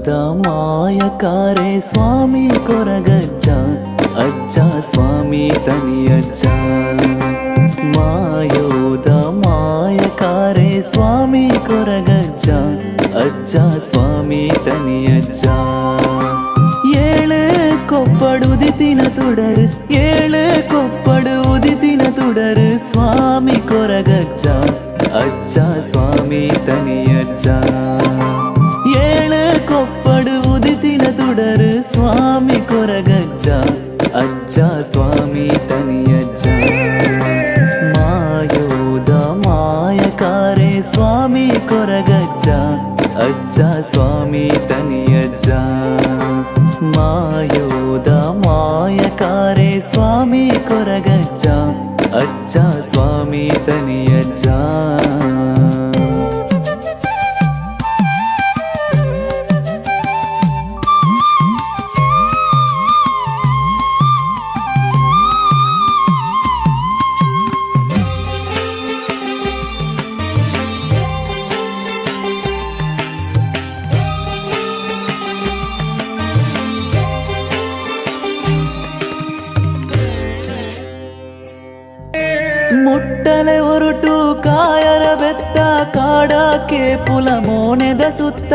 ಮಾಯಕಾರೆ ಸ್ವಾಮಿ ಕೊರಗಜ್ಜ ಅಜ್ಜ ಸ್ವಾಮಿ ತನಿಯಜ್ಜ ಮಾಯೋದ ಮಾಯಕಾರೆ ಸ್ವಾಮಿ ಕೊರಗಜ್ಜ ಅಜ್ಜ ಸ್ವಾಮಿ ತನಿಯಜ್ಜ ಏಳು ಕೊಪ್ಪಡು ಉದಿತಿನ ತುಡರು ಏಳು ಕೊಪ್ಪಡು ಉದಿತಿನ ತುಡರು ಸ್ವಾಮಿ ಕೊರಗಜ್ಜ ಅಜ್ಜ ಸ್ವಾಮಿ ತನಿಯಜ್ಜ ಏಳು ಕೊಪ್ಪಡು ಉದಿತಿನ ತುಡರು ಸ್ವಾಮಿ ಕೊರಗಜ್ಜ ಅಜ್ಜ ಸ್ವಾಮಿ ತನಿಯಜ್ಜ ಮಾಯೋದ ಮಾಯಕಾರೆ ಸ್ವಾಮಿ ಕೊರಗಜ್ಜ ಅಜ್ಜ ಸ್ವಾಮಿ ತನಿಯಜ್ಜ ಮಾಯೋದ ಮಾಯಕಾರೆ ಸ್ವಾಮಿ ಕೊರಗಜ್ಜ ಅಜ್ಜ ಸ್ವಾಮಿ ತನಿಯಜ್ಜ ಮುಟ್ಟಲೆ ಹೊರಟು ಕಾಯರ ಬೆತ್ತ ಕಾಡಕ್ಕೆ ಪುಲ ಮೋನೆದ ಸುತ್ತ